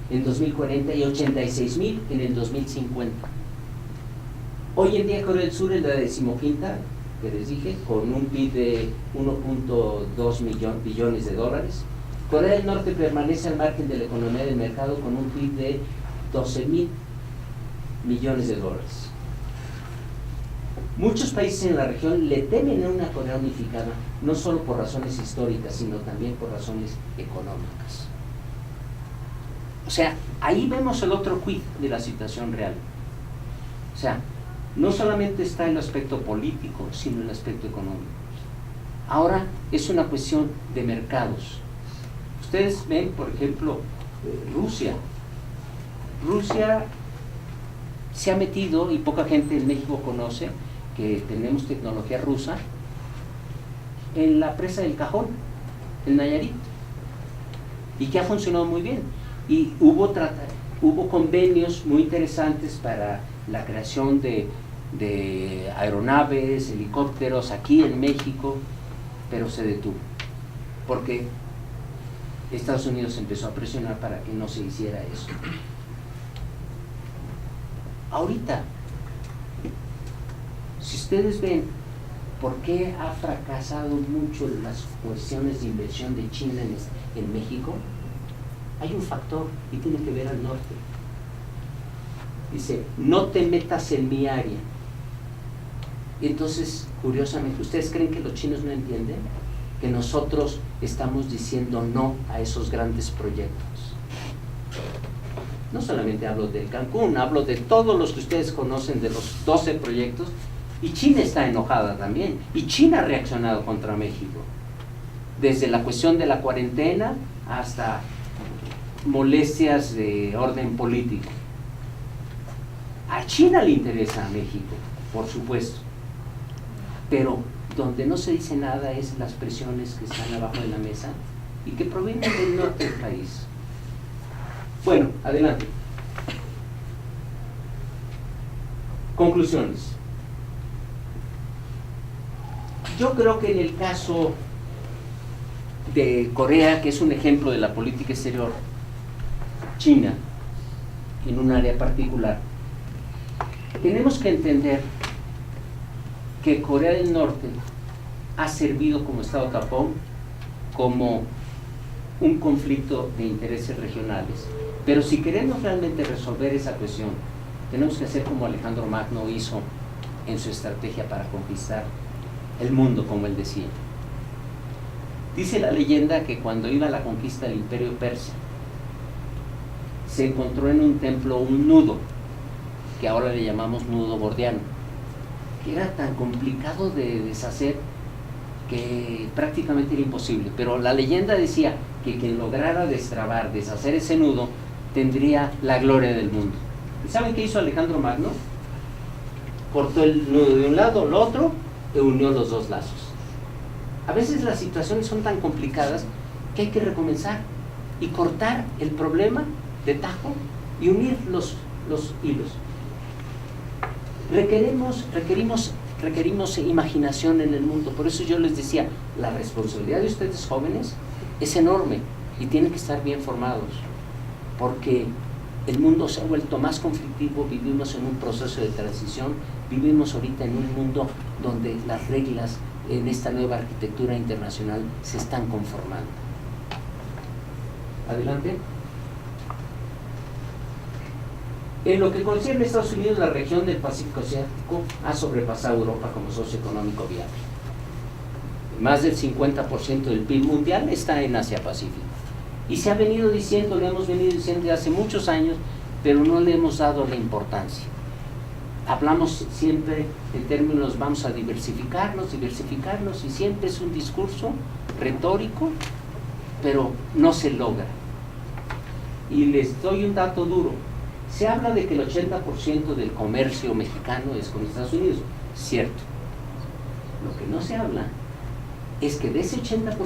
en 2040 y 86,000 en el 2050. Hoy en día Corea del Sur es la 15ª, que les dije, con un PIB de 1.2 billones de dólares. Corea del Norte permanece al margen de la economía del mercado con un PIB de 12,000 millones de dólares. Muchos países en la región le temen a una Corea unificada, no solo por razones históricas, sino también por razones económicas. O sea, ahí vemos el otro quid de la situación real. O sea, no solamente está el aspecto político, sino el aspecto económico. Ahora es una cuestión de mercados. Ustedes ven, por ejemplo, Rusia. Rusia se ha metido, y poca gente en México conoce, que tenemos tecnología rusa, en la presa del Cajón, en Nayarit, y que ha funcionado muy bien. Y hubo convenios muy interesantes para la creación de aeronaves, helicópteros aquí en México, pero se detuvo, porque Estados Unidos empezó a presionar para que no se hiciera eso. Ahorita, si ustedes ven por qué ha fracasado mucho las cuestiones de inversión de China en México, hay un factor y tiene que ver al norte. Dice, no te metas en mi área. Entonces, curiosamente, ¿ustedes creen que los chinos no entienden? Que nosotros estamos diciendo no a esos grandes proyectos. No solamente hablo de Cancún, hablo de todos los que ustedes conocen, de los 12 proyectos, y China está enojada también, y China ha reaccionado contra México, desde la cuestión de la cuarentena hasta molestias de orden político. A China le interesa a México, por supuesto, pero donde no se dice nada es las presiones que están abajo de la mesa y que provienen del norte del país. Bueno, adelante. Conclusiones. Yo creo que en el caso de Corea, que es un ejemplo de la política exterior, China, en un área particular, tenemos que entender que Corea del Norte ha servido como Estado tapón, como un conflicto de intereses regionales. Pero si queremos realmente resolver esa cuestión, tenemos que hacer como Alejandro Magno hizo en su estrategia para conquistar el mundo, como él decía. Dice la leyenda que cuando iba a la conquista del Imperio Persa, se encontró en un templo un nudo, que ahora le llamamos nudo gordiano, que era tan complicado de deshacer que prácticamente era imposible. Pero la leyenda decía que quien lograra destrabar, deshacer ese nudo, tendría la gloria del mundo. ¿Y saben qué hizo Alejandro Magno? Cortó el nudo de un lado, el otro, e unió los dos lazos. A veces las situaciones son tan complicadas que hay que recomenzar y cortar el problema de tajo y unir los hilos. Requerimos imaginación en el mundo. Por eso yo les decía, la responsabilidad de ustedes jóvenes es enorme y tienen que estar bien formados, porque el mundo se ha vuelto más conflictivo, vivimos en un proceso de transición, vivimos ahorita en un mundo donde las reglas en esta nueva arquitectura internacional se están conformando. Adelante. En lo que concierne a Estados Unidos, la región del Pacífico Asiático ha sobrepasado a Europa como socio económico viable. Más del 50% del PIB mundial está en Asia-Pacífico. Y se ha venido diciendo, lo hemos venido diciendo desde hace muchos años, pero no le hemos dado la importancia. Hablamos siempre en términos, vamos a diversificarnos, y siempre es un discurso retórico pero no se logra. Y les doy un dato duro. Se habla de que el 80% del comercio mexicano es con Estados Unidos. Cierto. Lo que no se habla es que de ese 80%,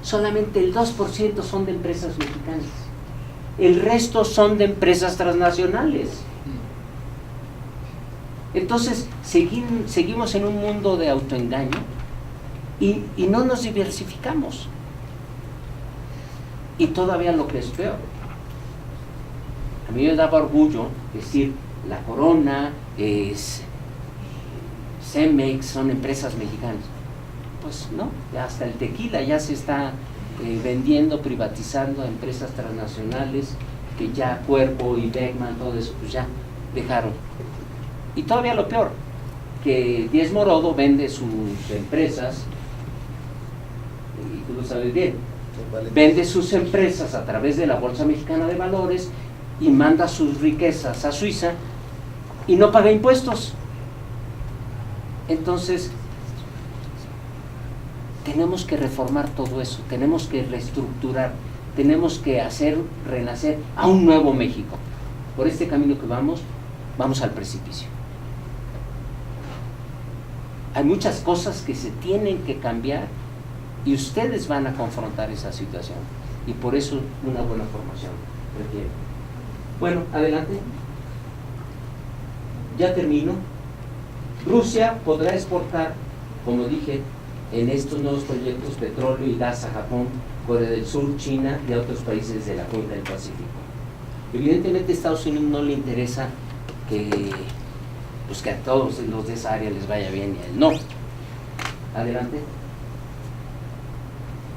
solamente el 2% son de empresas mexicanas. El resto son de empresas transnacionales. Entonces, seguimos en un mundo de autoengaño y no nos diversificamos. Y todavía lo que es peor. A mí me daba orgullo decir, la Corona, Cemex, son empresas mexicanas. Pues no, hasta el tequila ya se está vendiendo, privatizando a empresas transnacionales, que ya Cuervo y Beckman, todo eso, pues ya dejaron. Y todavía lo peor, que Díez Morodo vende sus empresas, y tú lo sabes bien, vende sus empresas a través de la Bolsa Mexicana de Valores y manda sus riquezas a Suiza y no paga impuestos. Entonces, tenemos que reformar todo eso, tenemos que reestructurar, tenemos que hacer renacer a un nuevo México. Por este camino que vamos al precipicio. Hay muchas cosas que se tienen que cambiar y ustedes van a confrontar esa situación. Y por eso una buena formación requiere. Bueno, adelante. Ya termino. Rusia podrá exportar, como dije, en estos nuevos proyectos, petróleo y gas a Japón, Corea del Sur, China y a otros países de la cuenca del Pacífico. Evidentemente a Estados Unidos no le interesa que a todos los de esa área les vaya bien y a él no. Adelante.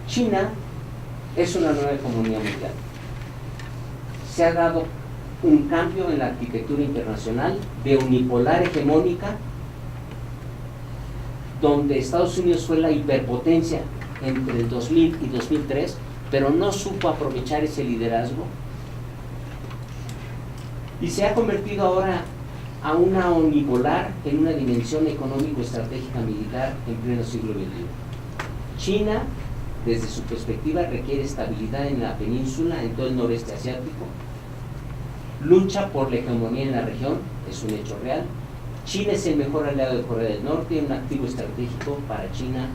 China es una nueva economía mundial. Se ha dado un cambio en la arquitectura internacional de unipolar hegemónica, donde Estados Unidos fue la hiperpotencia entre el 2000 y 2003, pero no supo aprovechar ese liderazgo y se ha convertido ahora a una unipolar en una dimensión económico-estratégica militar en pleno siglo XXI. China, desde su perspectiva, requiere estabilidad en la península, en todo el noreste asiático, lucha por la hegemonía en la región, es un hecho real. China es el mejor aliado de Corea del Norte, un activo estratégico para China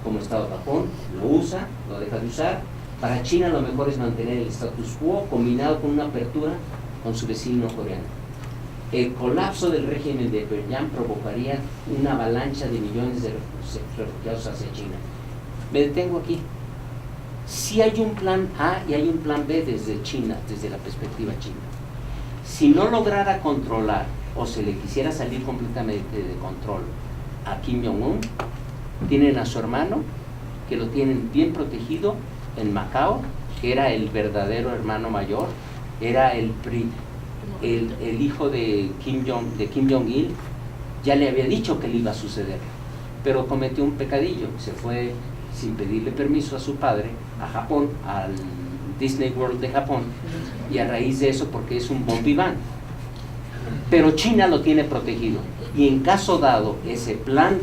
como Estado de Japón, lo usa, lo deja de usar. Para China lo mejor es mantener el status quo combinado con una apertura con su vecino coreano. El colapso del régimen de Pyongyang provocaría una avalancha de millones de refugiados hacia China. Me detengo aquí. Sí hay un plan A y hay un plan B desde China, desde la perspectiva china. Si no lograra controlar o se le quisiera salir completamente de control a Kim Jong-un, tienen a su hermano, que lo tienen bien protegido en Macao, que era el verdadero hermano mayor, era el hijo de Kim Jong-il, ya le había dicho que le iba a suceder, pero cometió un pecadillo, se fue sin pedirle permiso a su padre a Japón, al Disney World de Japón, y a raíz de eso, porque es un bon vivant. Pero China lo tiene protegido, y en caso dado, ese plan,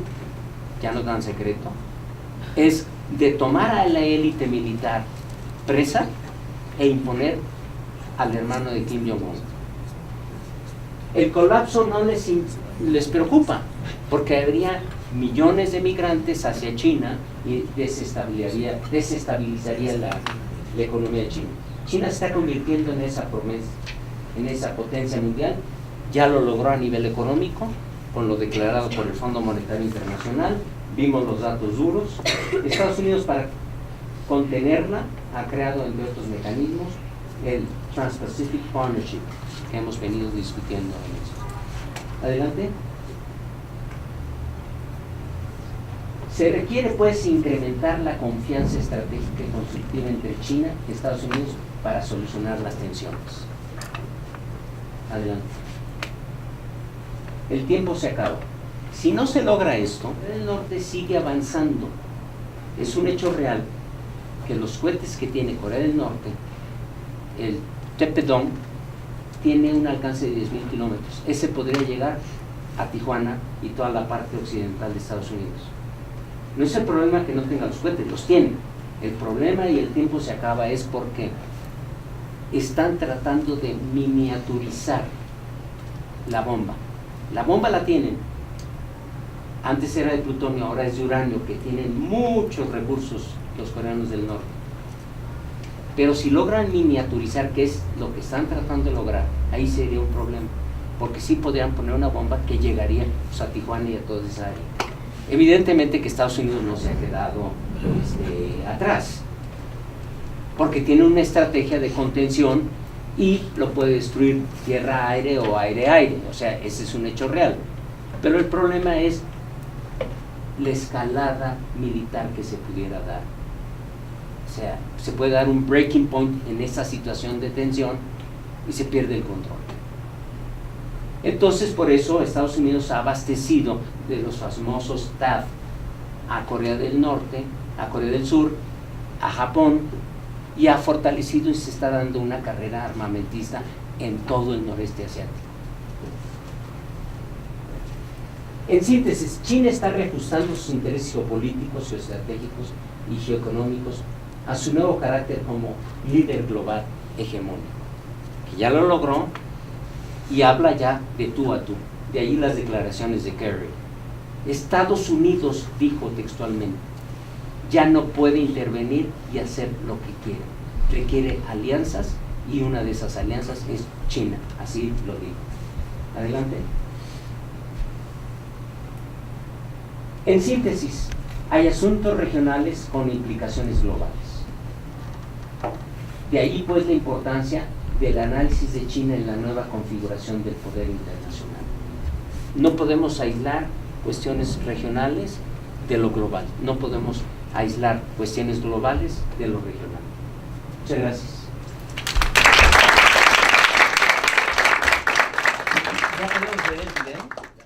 ya no tan secreto, es de tomar a la élite militar presa e imponer al hermano de Kim Jong-un. El colapso no les preocupa, porque habría millones de migrantes hacia China y desestabilizaría la economía de China. China se está convirtiendo en esa promesa, en esa potencia mundial. Ya lo logró a nivel económico, con lo declarado por el Fondo Monetario Internacional. Vimos los datos duros. Estados Unidos, para contenerla, ha creado, entre otros mecanismos, el Trans-Pacific Partnership, que hemos venido discutiendo en eso. Adelante. Se requiere, pues, incrementar la confianza estratégica y constructiva entre China y Estados Unidos para solucionar las tensiones. Adelante. El tiempo se acaba. Si no se logra esto, el norte sigue avanzando. Es un hecho real que los cohetes que tiene Corea del Norte, el Tepedong, tiene un alcance de 10.000 kilómetros. Ese podría llegar a Tijuana y toda la parte occidental de Estados Unidos. No es el problema que no tenga los cohetes, los tiene, El problema y el tiempo se acaba es porque están tratando de miniaturizar la bomba. La bomba la tienen. Antes era de plutonio, ahora es de uranio, que tienen muchos recursos los coreanos del norte. Pero si logran miniaturizar, que es lo que están tratando de lograr, ahí sería un problema. Porque sí podrían poner una bomba que llegaría pues, a Tijuana y a toda esa área. Evidentemente que Estados Unidos no se ha quedado atrás, porque tiene una estrategia de contención y lo puede destruir tierra-aire o aire-aire, o sea, ese es un hecho real. Pero el problema es la escalada militar que se pudiera dar. O sea, se puede dar un breaking point en esa situación de tensión y se pierde el control. Entonces, por eso Estados Unidos ha abastecido de los famosos THAAD a Corea del Norte, a Corea del Sur, a Japón, y ha fortalecido y se está dando una carrera armamentista en todo el noreste asiático. En síntesis, China está reajustando sus intereses geopolíticos, geoestratégicos y geoeconómicos a su nuevo carácter como líder global hegemónico, que ya lo logró y habla ya de tú a tú. De ahí las declaraciones de Kerry. Estados Unidos, dijo textualmente, ya no puede intervenir y hacer lo que quiere. Requiere alianzas y una de esas alianzas es China. Así lo dijo. Adelante. En síntesis, hay asuntos regionales con implicaciones globales. De ahí pues la importancia del análisis de China en la nueva configuración del poder internacional. No podemos aislar cuestiones regionales de lo global, no podemos aislar cuestiones globales de lo regional. Muchas gracias. ¿Ya podemos ver el video?